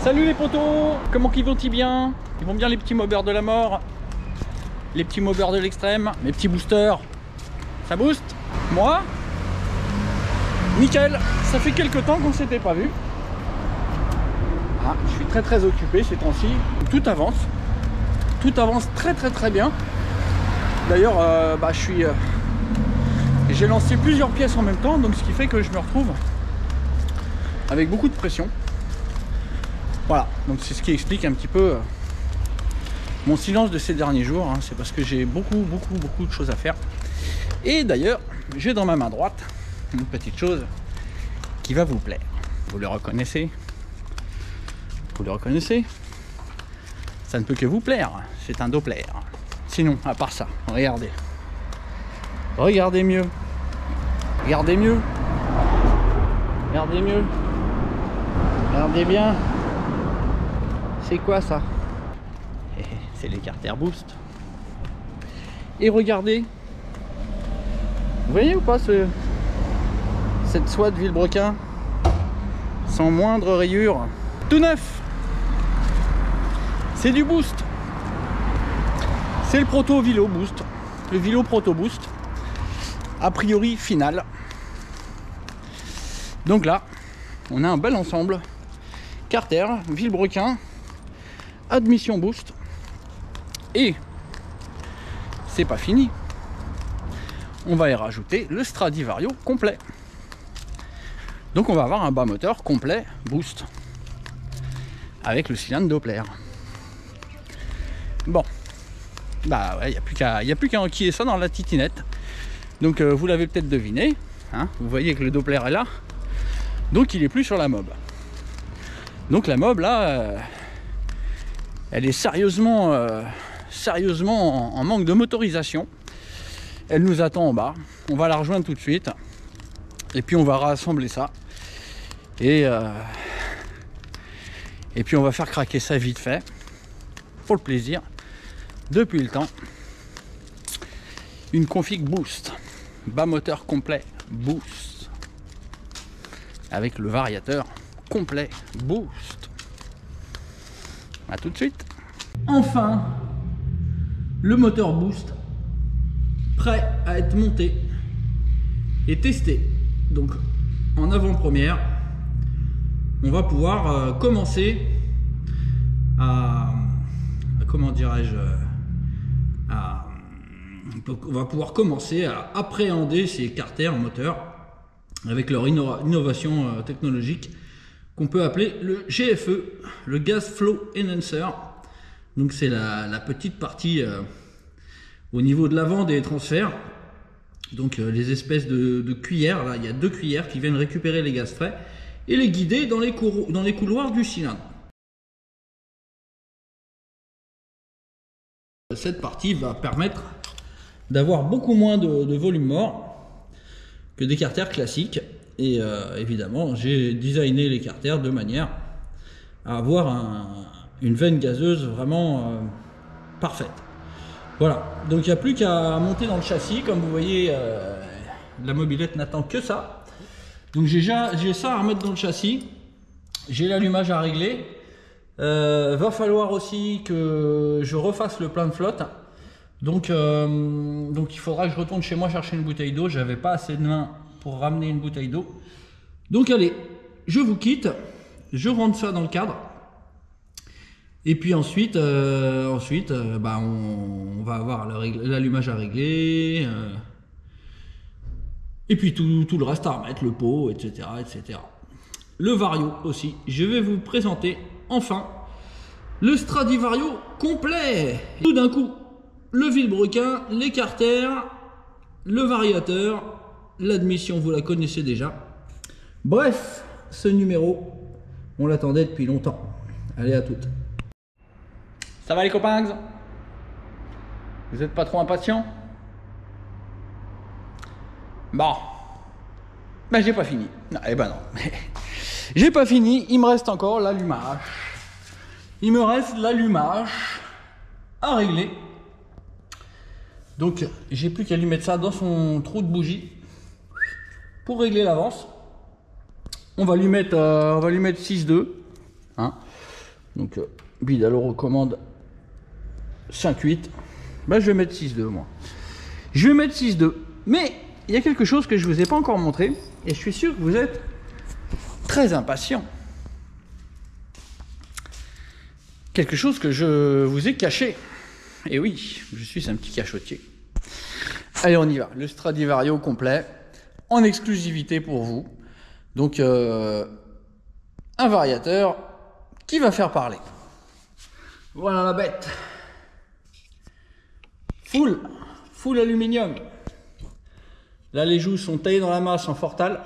Salut les potos, comment qu'ils vont-ils bien? Ils vont bien les petits mobers de la mort, les petits mobers de l'extrême, mes petits boosters. Ça booste? Moi? Nickel, ça fait quelques temps qu'on s'était pas vu. Ah, je suis très occupé ces temps-ci. Tout avance très bien. D'ailleurs, j'ai lancé plusieurs pièces en même temps, donc ce qui fait que je me retrouve avec beaucoup de pression. Voilà, donc c'est ce qui explique un petit peu mon silence de ces derniers jours, hein. C'est parce que j'ai beaucoup de choses à faire. Et d'ailleurs, j'ai dans ma main droite une petite chose qui va vous plaire. Vous le reconnaissez? Vous le reconnaissez? Ça ne peut que vous plaire, c'est un Doppler. Sinon, à part ça, regardez. Regardez mieux. Regardez mieux. Regardez mieux. Regardez bien. C'est quoi ça? C'est l'écarter boost. Et regardez. Vous voyez ou pas cette soie de Vilebrequin? Sans moindre rayure. Tout neuf. C'est du boost. C'est le Proto Vilo Boost. Le Vilo Proto Boost. A priori final. Donc là, on a un bel ensemble. Carter, Vilebrequin, admission boost. Et c'est pas fini. On va y rajouter le Stradivario complet. Donc on va avoir un bas moteur complet boost. Avec le cylindre Doppler. Bon. Bah ouais, il n'y a plus qu'à enquiller ça dans la titinette. Donc vous l'avez peut-être deviné. Hein, vous voyez que le Doppler est là. Donc il est plus sur la mob. Donc la mob là, elle est sérieusement en manque de motorisation. Elle nous attend en bas. On va la rejoindre tout de suite. Et puis on va rassembler ça. Et puis on va faire craquer ça vite fait. Pour le plaisir. Depuis le temps. Une config boost. Bas moteur complet boost. Avec le variateur complet boost. A tout de suite. Enfin, le moteur boost prêt à être monté et testé. Donc en avant-première, on va pouvoir commencer à comment dirais-je, on va pouvoir commencer à appréhender ces carters moteurs avec leur innovation technologique qu'on peut appeler le GFE, le Gas Flow Enhancer. Donc c'est la petite partie au niveau de l'avant des transferts. Donc les espèces de cuillères, là il y a deux cuillères qui viennent récupérer les gaz frais et les guider dans les couloirs du cylindre. Cette partie va permettre d'avoir beaucoup moins de volume mort que des carters classiques. Et évidemment, j'ai designé les carters de manière à avoir une veine gazeuse vraiment parfaite. Voilà, donc il n'y a plus qu'à monter dans le châssis. Comme vous voyez, la mobilette n'attend que ça. Donc j'ai ça à remettre dans le châssis. J'ai l'allumage à régler. Va falloir aussi que je refasse le plein de flotte. Donc il faudra que je retourne chez moi chercher une bouteille d'eau. J'avais pas assez de main pour ramener une bouteille d'eau. Donc allez, je vous quitte. Je rentre ça dans le cadre. Et puis ensuite, on va avoir l'allumage à régler. Et puis tout le reste à remettre, le pot, etc. Le Vario aussi. Je vais vous présenter enfin le Stradivario complet. Tout d'un coup, le Vilebrequin, les carters, le variateur, l'admission, vous la connaissez déjà. Bref, ce numéro, on l'attendait depuis longtemps. Allez, à toutes. Ça va les copains? Vous êtes pas trop impatients? Bon. Ben j'ai pas fini. Non, eh ben non. J'ai pas fini, il me reste encore l'allumage. Il me reste l'allumage à régler. Donc j'ai plus qu'à lui mettre ça dans son trou de bougie pour régler l'avance. On va lui mettre 6,2. Hein. Donc Bidalo recommande 5,8. Bah, je vais mettre 6,2 moi. Je vais mettre 6,2. Mais il y a quelque chose que je ne vous ai pas encore montré. Et je suis sûr que vous êtes très impatient. Quelque chose que je vous ai caché. Et oui, je suis un petit cachotier. Allez, on y va. Le Stradivario complet, en exclusivité pour vous. Donc, un variateur qui va faire parler. Voilà la bête. Full aluminium. Là, les joues sont taillées dans la masse en Fortal.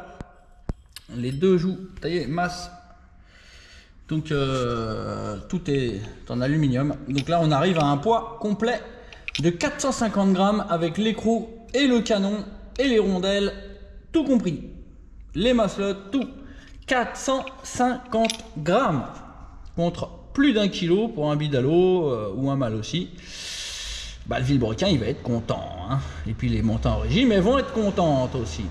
Les deux joues taillées masse. Donc tout est en aluminium. Donc là on arrive à un poids complet de 450 grammes avec l'écrou et le canon et les rondelles, tout compris. Les masselottes, tout. 450 grammes contre plus d'1 kilo pour un Bidalo ou un Mal aussi. Bah, le Vilebrequin il va être content. Hein. Et puis les montants en régime elles vont être contentes aussi.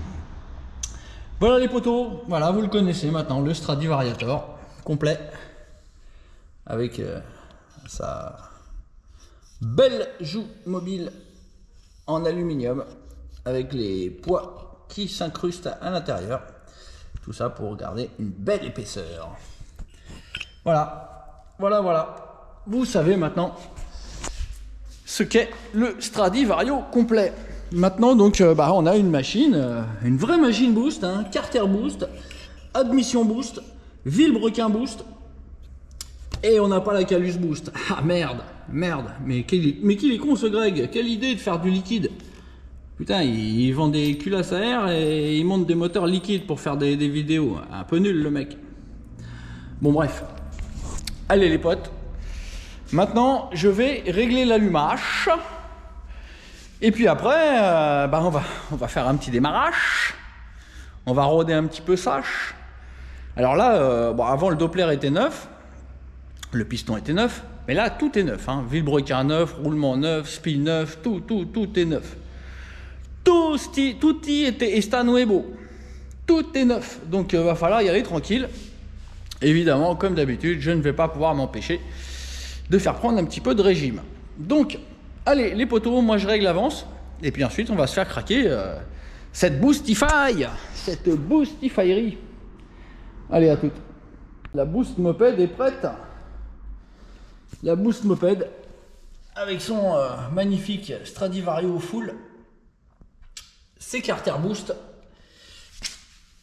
Voilà les poteaux. Voilà, vous le connaissez maintenant, le Stradivariator complet avec sa belle joue mobile en aluminium avec les poids qui s'incrustent à l'intérieur, tout ça pour garder une belle épaisseur. Voilà, vous savez maintenant ce qu'est le Stradivario complet. Maintenant donc on a une machine, une vraie machine boost, hein, Carter boost, admission boost, Vilebrequin boost, et on n'a pas la Calus boost. Ah merde, mais qu'il est con ce Greg, quelle idée de faire du liquide. Putain, il vend des culasses à air et il monte des moteurs liquides pour faire des vidéos, un peu nul le mec. Bon bref, allez les potes, maintenant je vais régler l'allumage, et puis après on va faire un petit démarrage, on va rôder un petit peu sage. Alors là, avant le Doppler était neuf, le piston était neuf, mais là tout est neuf, hein. Vilebrequin neuf, roulement neuf, spi neuf, tout est neuf. Tout est nuevo, tout est neuf, donc va falloir y aller tranquille. Évidemment, comme d'habitude, je ne vais pas pouvoir m'empêcher de faire prendre un petit peu de régime. Donc, allez les poteaux, moi je règle l'avance, et puis ensuite on va se faire craquer cette Boostify, cette Boostifyerie. Allez, à toutes. La Boost Moped est prête. La Boost Moped avec son magnifique Stradivario full, ses Carter boost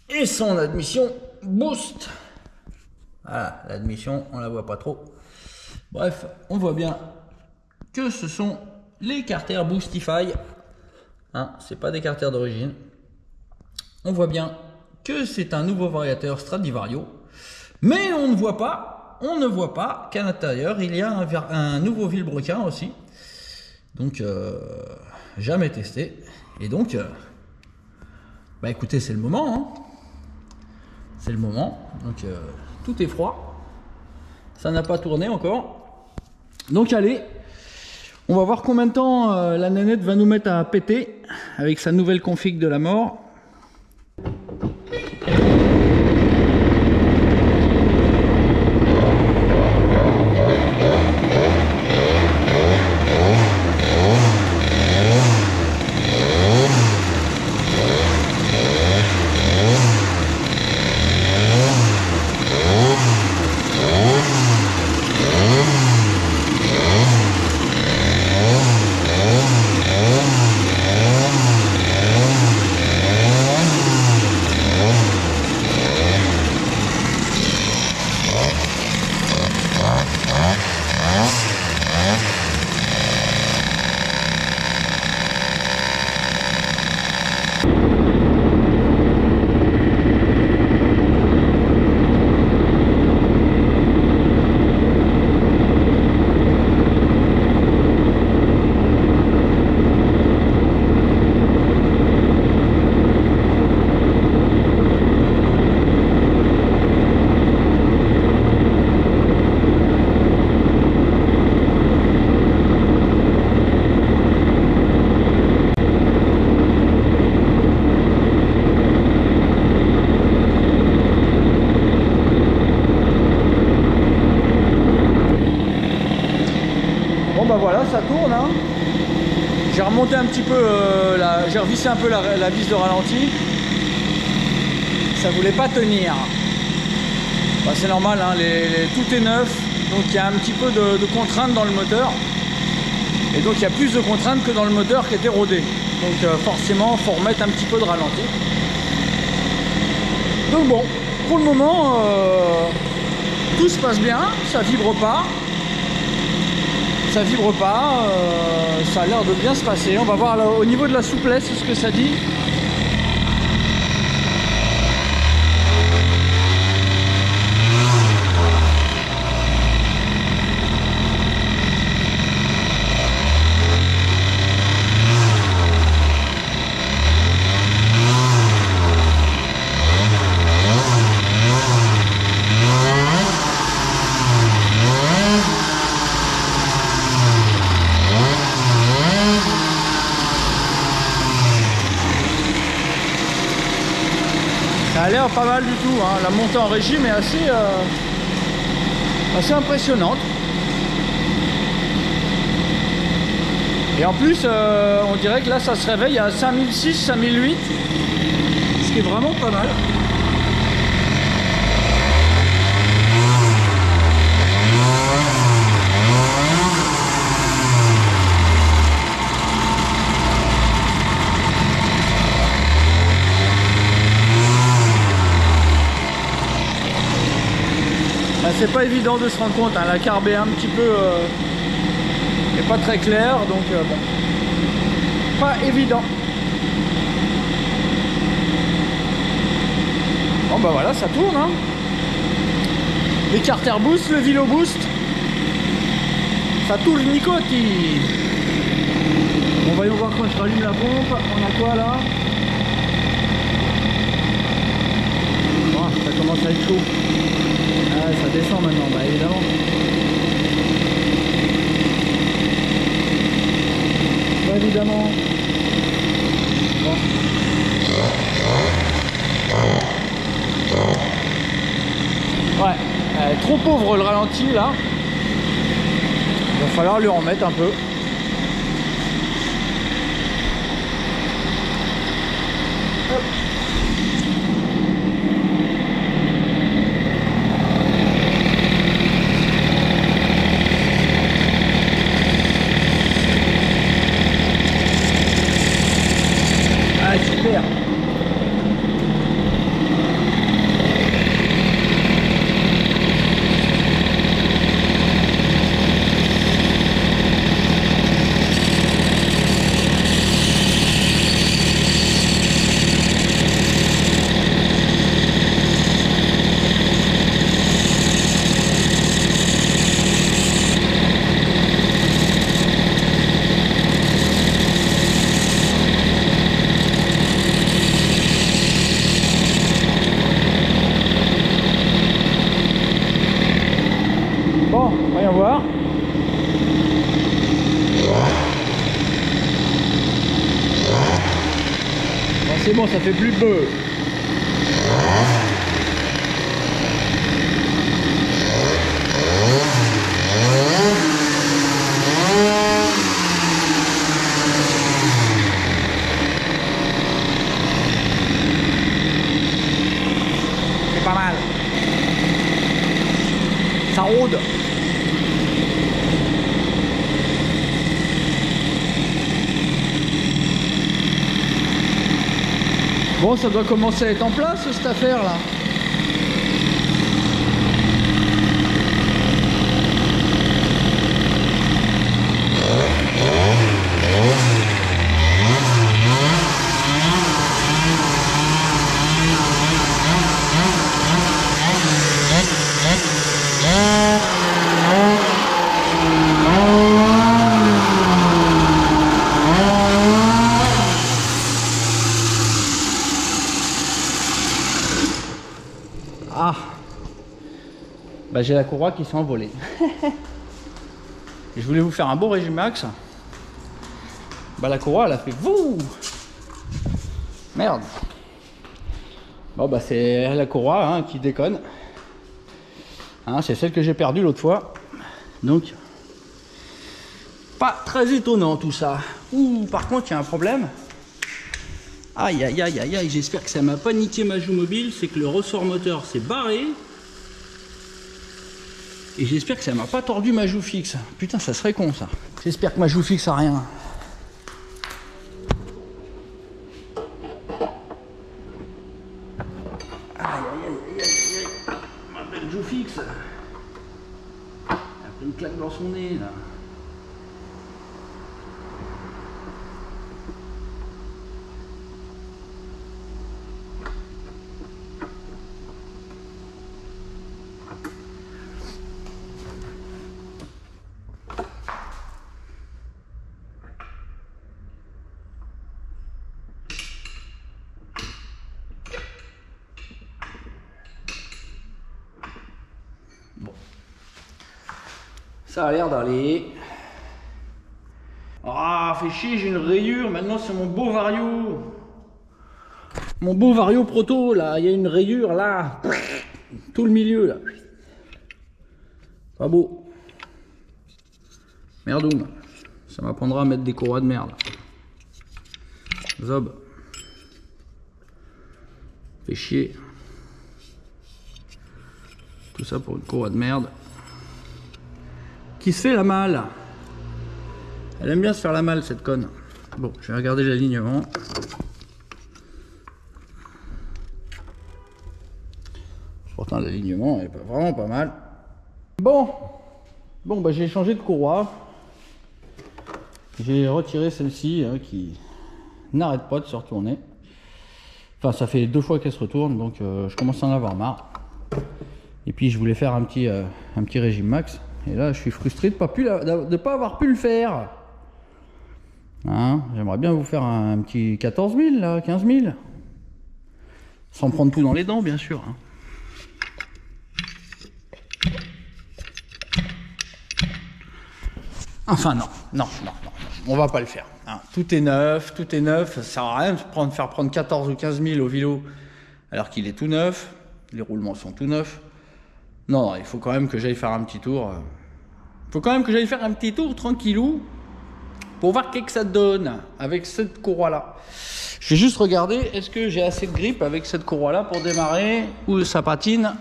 et son admission boost. Voilà, l'admission on la voit pas trop. Bref, on voit bien que ce sont les Carter Boostify, hein, c'est pas des Carter d'origine. On voit bien que c'est un nouveau variateur Stradivario, mais on ne voit pas qu'à l'intérieur il y a un nouveau Vilebrequin aussi, donc jamais testé, et donc écoutez, c'est le moment, hein. C'est le moment, donc tout est froid, ça n'a pas tourné encore, donc allez, on va voir combien de temps la nénette va nous mettre à péter avec sa nouvelle config de la mort. J'ai remonté un petit peu, j'ai revissé un peu la vis de ralenti. Ça voulait pas tenir. Bah, c'est normal, hein, tout est neuf, donc il y a un petit peu de contrainte dans le moteur. Et donc il y a plus de contraintes que dans le moteur qui était rodé. Donc forcément, il faut remettre un petit peu de ralenti. Donc bon, pour le moment, tout se passe bien, ça vibre pas. Ça vibre pas, ça a l'air de bien se passer. On va voir là, au niveau de la souplesse ce que ça dit. Ça a l'air pas mal du tout, hein. La montée en régime est assez impressionnante. Et en plus, on dirait que là, ça se réveille à 5006, 5008, ce qui est vraiment pas mal. C'est pas évident de se rendre compte, hein. La carbe est un petit peu est pas très claire, donc bon, pas évident. Bon bah voilà, ça tourne, hein. Les carter boost, le vilo boost, ça tourne nicotis. Bon, voyons voir quand je rallume la pompe. On a quoi là? Oh, ça commence à être chaud. Ah, ça descend maintenant, bah évidemment. Bah évidemment. Bon. Ouais, trop pauvre le ralenti là. Il va falloir lui remettre un peu. Hop. Super. Bon, voyons voir. Bon, c'est bon, ça fait plus peu. C'est pas mal. Ça rôde. Bon, ça doit commencer à être en place cette affaire là. Ah, bah, j'ai la courroie qui s'est envolée. Je voulais vous faire un beau régime max. Bah, la courroie elle a fait vous. Merde. Bon bah c'est la courroie hein, qui déconne. Hein, c'est celle que j'ai perdue l'autre fois. Donc pas très étonnant tout ça. Ouh, par contre, il y a un problème. Aïe, aïe, aïe, aïe, aïe, j'espère que ça m'a pas niqué ma joue mobile. C'est que le ressort moteur s'est barré. Et j'espère que ça m'a pas tordu ma joue fixe. Putain, ça serait con, ça. J'espère que ma joue fixe a rien. Aïe, aïe, aïe, aïe, aïe, aïe. Ma belle joue fixe. Elle a pris une claque dans son nez, là. Bon. Ça a l'air d'aller. Ah, fait chier, j'ai une rayure. Maintenant, c'est mon beau Vario. Mon beau Vario Proto, là. Il y a une rayure, là. Tout le milieu, là. Pas beau. Merdoum. Ça m'apprendra à mettre des courroies de merde. Zob. Fait chier. Tout ça pour une courroie de merde. Qui se fait la malle. Elle aime bien se faire la malle, cette conne. Bon, je vais regarder l'alignement. Pourtant, l'alignement est vraiment pas mal. Bon, bah j'ai changé de courroie. J'ai retiré celle-ci qui n'arrête pas de se retourner. Enfin, ça fait 2 fois qu'elle se retourne, donc je commence à en avoir marre. Et puis je voulais faire un petit régime max. Et là, je suis frustré de pas avoir pu le faire. Hein, j'aimerais bien vous faire un petit 14 000, là, 15 000. Sans prendre tout dans les dents, bien sûr. Hein. Enfin, non. On va pas le faire. Hein. Tout est neuf. Ça sert à rien de faire prendre 14 ou 15 000 au vélo alors qu'il est tout neuf. Les roulements sont tout neufs. Non, il faut quand même que j'aille faire un petit tour. Tranquillou pour voir qu'est-ce que ça donne avec cette courroie-là. Je vais juste regarder, est-ce que j'ai assez de grippe avec cette courroie-là pour démarrer, ou ça patine,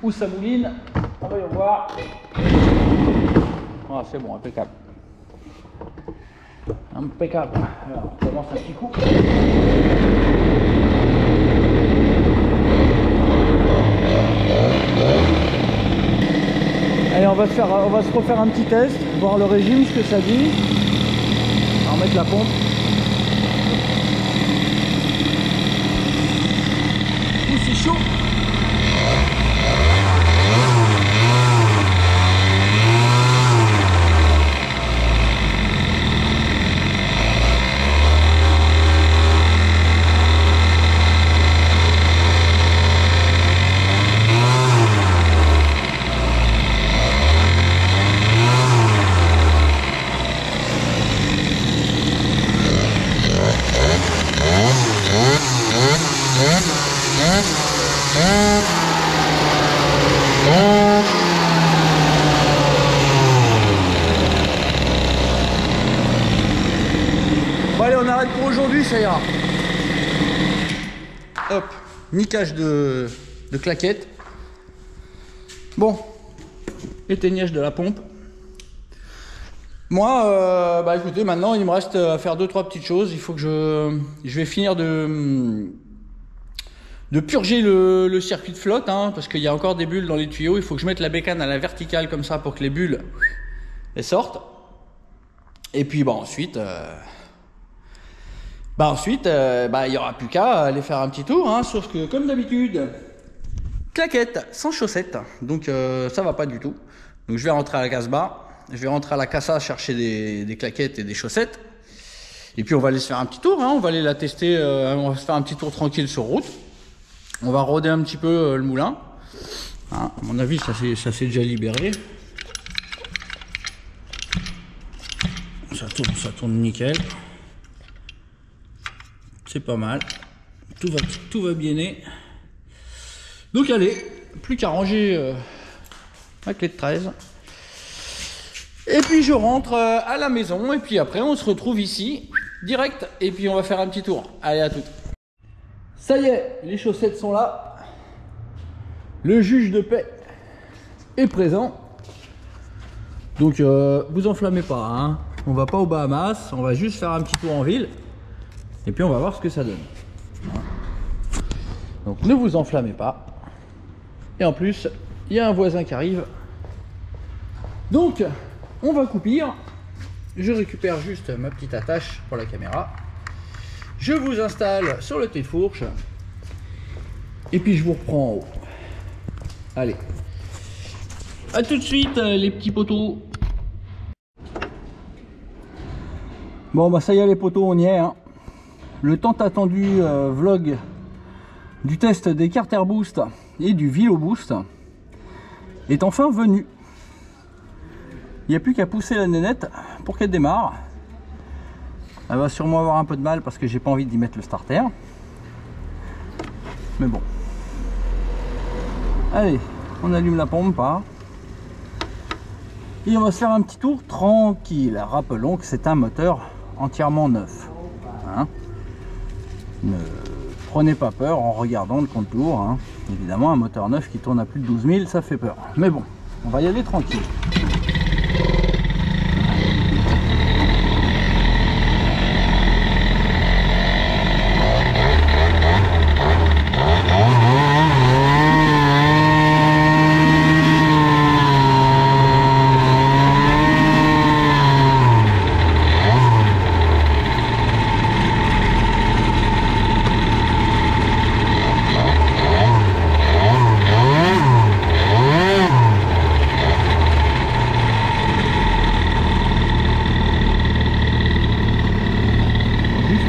ou ça mouline. On va y voir. Ah, c'est bon, impeccable. Impeccable. Alors, on commence un petit coup. Allez, on va se refaire un petit test, voir le régime, ce que ça dit. On va remettre la pompe. Ouh, c'est chaud. Bon allez, on arrête pour aujourd'hui, ça ira. Hop, niquage de claquettes. Bon, éteignage de la pompe. Moi, bah écoutez, maintenant il me reste à faire 2-3 petites choses. Il faut que je vais finir de purger le circuit de flotte, hein, parce qu'il y a encore des bulles dans les tuyaux. Il faut que je mette la bécane à la verticale comme ça pour que les bulles elles sortent. Et puis bah ensuite, il y aura plus qu'à aller faire un petit tour, hein, sauf que comme d'habitude, claquettes sans chaussettes, donc ça va pas du tout. Donc je vais rentrer à la casse-bar. Je vais rentrer à la Casa chercher des claquettes et des chaussettes. Et puis on va aller se faire un petit tour, hein. On va aller la tester, on va se faire un petit tour tranquille sur route. On va roder un petit peu le moulin. Hein, à mon avis, ça s'est déjà libéré. Ça tourne nickel. C'est pas mal. Tout va bien. Donc allez, plus qu'à ranger ma clé de 13. Et puis je rentre à la maison et puis après on se retrouve ici direct et puis on va faire un petit tour. Allez, à toutes. Ça y est, les chaussettes sont là. Le juge de paix est présent. Donc vous enflammez pas, hein. On va pas aux Bahamas, on va juste faire un petit tour en ville et puis on va voir ce que ça donne. Donc ne vous enflammez pas. Et en plus, il y a un voisin qui arrive. Donc on va coupir. Je récupère juste ma petite attache pour la caméra. Je vous installe sur le thé-fourche. Et puis je vous reprends en haut. Allez. A tout de suite les petits poteaux. Bon bah ça y est les poteaux, on y est, hein. Le tant attendu vlog du test des Carter Boost et du Velo Boost est enfin venu. Il n'y a plus qu'à pousser la nénette pour qu'elle démarre. Elle va sûrement avoir un peu de mal parce que j'ai pas envie d'y mettre le starter. Mais bon. Allez, on allume la pompe, pas. Et on va se faire un petit tour tranquille. Rappelons que c'est un moteur entièrement neuf. Hein, ne prenez pas peur en regardant le compte-tours. Hein. Évidemment, un moteur neuf qui tourne à plus de 12 000, ça fait peur. Mais bon, on va y aller tranquille.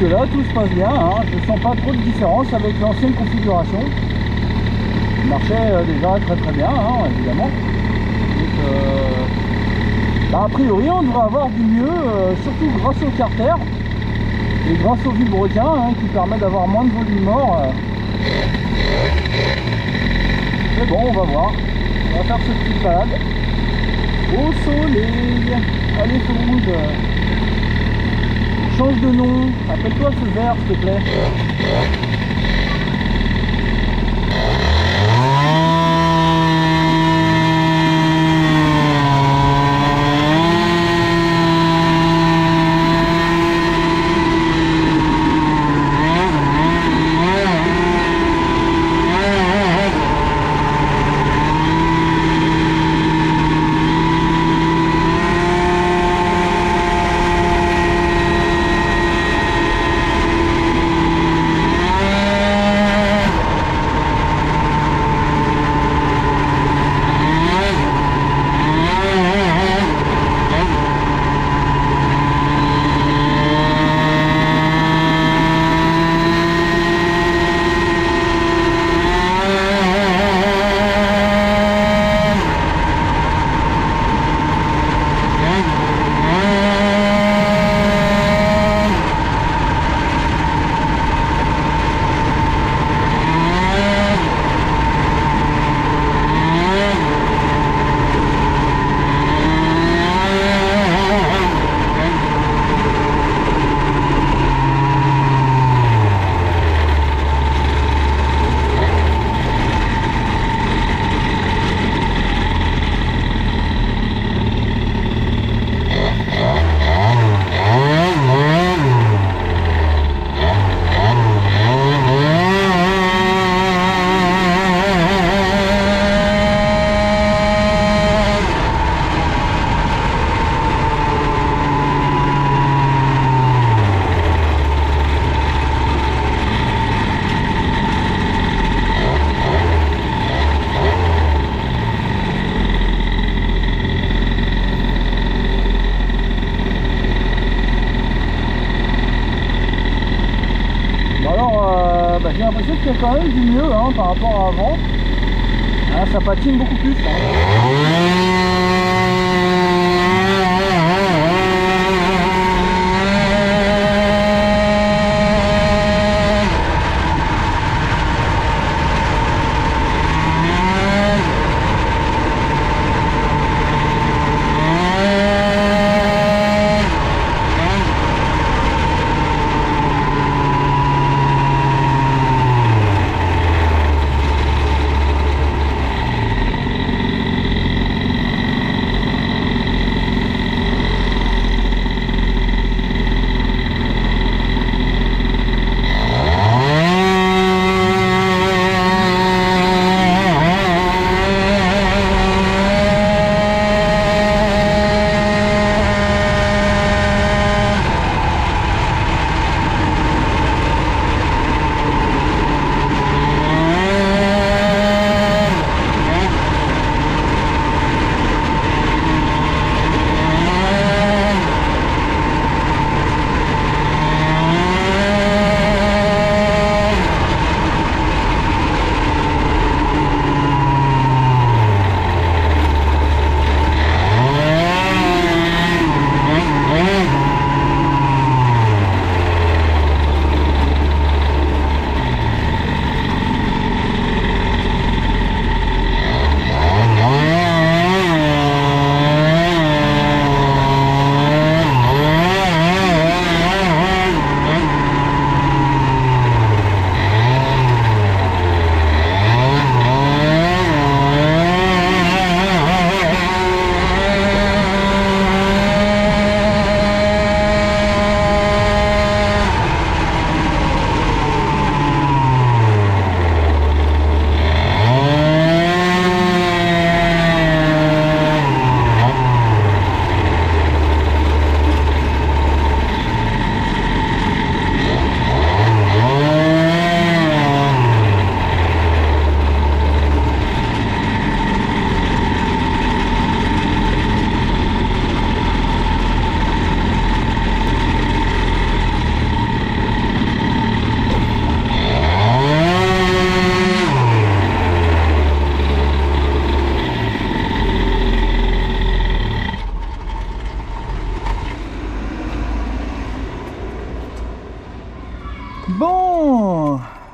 Là tout se passe bien, hein. Je ne sens pas trop de différence avec l'ancienne configuration. Il marchait déjà très bien, hein, évidemment. Donc, a priori on devrait avoir du mieux, surtout grâce au Carter et grâce au vilebrequin, hein, qui permet d'avoir moins de volume mort. Mais bon, on va voir. On va faire cette petite balade au soleil. Allez tout le monde. Change de nom, appelle-toi ce vert s'il te plaît. J'ai l'impression qu'il y a quand même du mieux, hein, par rapport à avant. Hein, ça patine beaucoup plus.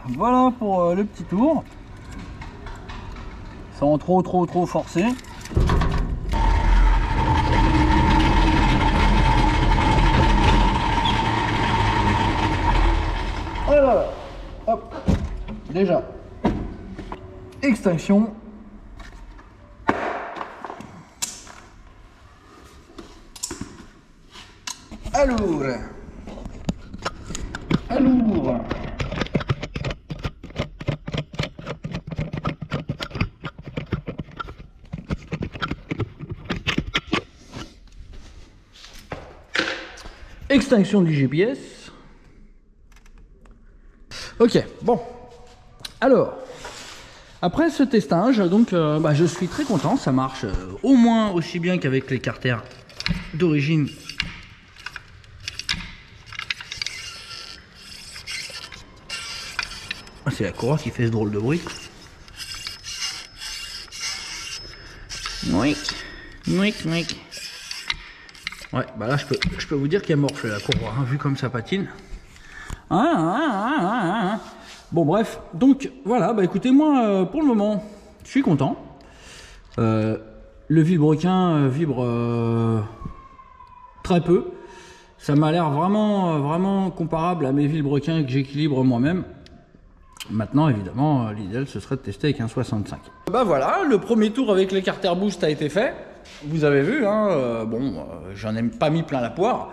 voilà pour le petit tour. Sans trop forcer. Voilà, hop, déjà, extinction. Alors, extinction du GPS. Ok, bon. Alors, après ce testage, donc je suis très content, ça marche au moins aussi bien qu'avec les carters d'origine. C'est la courroie qui fait ce drôle de bruit. Oui, oui, oui. Ouais, bah là je peux vous dire qu'elle morfle la courroie, hein, vu comme ça patine. Bon bref, donc voilà, bah écoutez, moi pour le moment, je suis content. Le vilebrequin vibre très peu. Ça m'a l'air vraiment comparable à mes vilebrequins que j'équilibre moi-même. Maintenant, évidemment, l'idéal ce serait de tester avec un 65. Bah voilà, le premier tour avec les carters boost a été fait. Vous avez vu, hein, j'en ai pas mis plein la poire.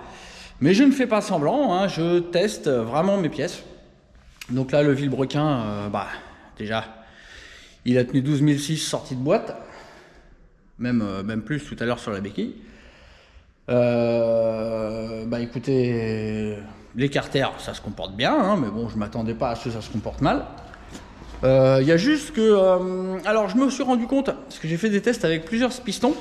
Mais je ne fais pas semblant, hein, je teste vraiment mes pièces. Donc là, le vilebrequin, déjà, il a tenu 12006 sorti de boîte. Même plus tout à l'heure sur la béquille. Écoutez, les carters, ça se comporte bien, hein, mais bon, je m'attendais pas à ce que ça se comporte mal. Il y a juste que... alors, je me suis rendu compte, parce que j'ai fait des tests avec plusieurs pistons.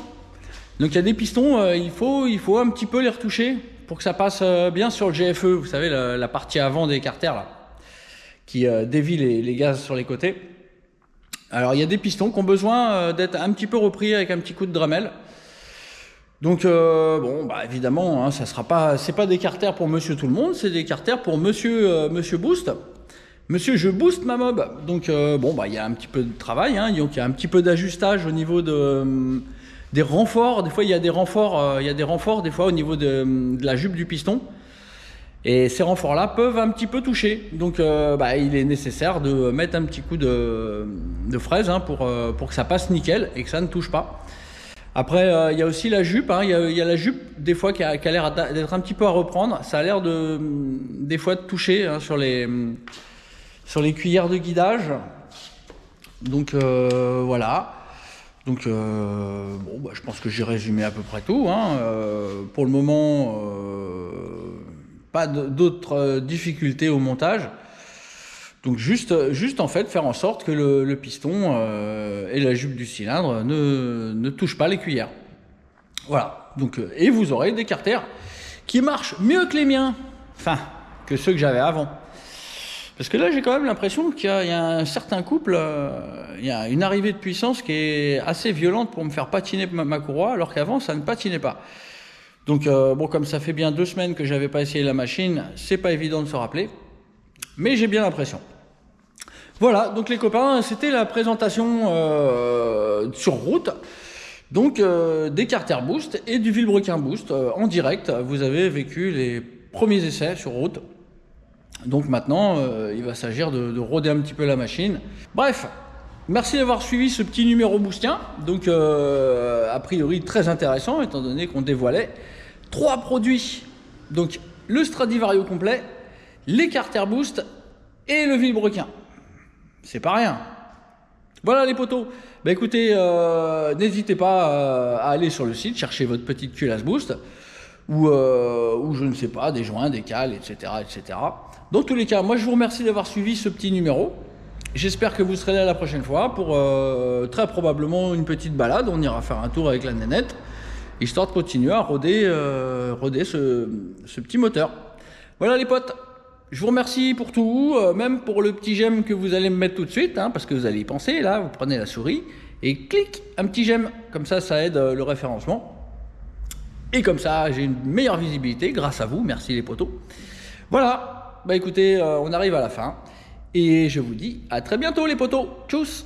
Donc, il y a des pistons, il faut un petit peu les retoucher pour que ça passe bien sur le GFE. Vous savez, la partie avant des carters, là, qui dévie les gaz sur les côtés. Alors, il y a des pistons qui ont besoin d'être un petit peu repris avec un petit coup de Dremel. Donc évidemment, hein, ça sera pas, c'est pas des carters pour Monsieur Tout le Monde, c'est des carters pour Monsieur Boost. Monsieur, je booste ma mob. Donc il y a un petit peu de travail, hein, donc il y a un petit peu d'ajustage au niveau des renforts. Des fois il y a des renforts, des fois au niveau de la jupe du piston. Et ces renforts-là peuvent un petit peu toucher. Donc il est nécessaire de mettre un petit coup de fraise, hein, pour que ça passe nickel et que ça ne touche pas. Après, il y a aussi la jupe, hein, il y a la jupe des fois qui a l'air d'être un petit peu à reprendre. Ça a l'air des fois de toucher, hein, sur les cuillères de guidage. Donc voilà. Donc je pense que j'ai résumé à peu près tout, hein. Pour le moment, pas d'autres difficultés au montage. Donc juste en fait faire en sorte que le piston et la jupe du cylindre ne touchent pas les cuillères. Voilà. Donc et vous aurez des carters qui marchent mieux que les miens, enfin que ceux que j'avais avant. Parce que là j'ai quand même l'impression qu'il y a un certain couple, il y a une arrivée de puissance qui est assez violente pour me faire patiner ma courroie, alors qu'avant ça ne patinait pas. Donc comme ça fait bien 2 semaines que j'avais pas essayé la machine, c'est pas évident de se rappeler. Mais j'ai bien l'impression. Voilà, donc les copains, c'était la présentation sur route. Donc des carters boost et du vilebrequin boost en direct. Vous avez vécu les premiers essais sur route. Donc maintenant, il va s'agir de rôder un petit peu la machine. Bref, merci d'avoir suivi ce petit numéro boostien. Donc a priori très intéressant, étant donné qu'on dévoilait 3 produits. Donc le Stradivario complet, les carters boost et le vilebrequin. C'est pas rien. Voilà les potos. Bah écoutez, n'hésitez pas à aller sur le site, chercher votre petite culasse boost, ou je ne sais pas, des joints, des cales, etc., etc. Dans tous les cas, moi je vous remercie d'avoir suivi ce petit numéro. J'espère que vous serez là la prochaine fois pour très probablement une petite balade. On ira faire un tour avec la nénette, histoire de continuer à roder ce petit moteur. Voilà les potes. Je vous remercie pour tout, même pour le petit j'aime que vous allez me mettre tout de suite, hein, parce que vous allez y penser, là, vous prenez la souris, et clic, un petit j'aime, comme ça aide le référencement. Et comme ça, j'ai une meilleure visibilité, grâce à vous, merci les potos. Voilà, bah écoutez, on arrive à la fin. Et je vous dis à très bientôt les potos. Tchuss!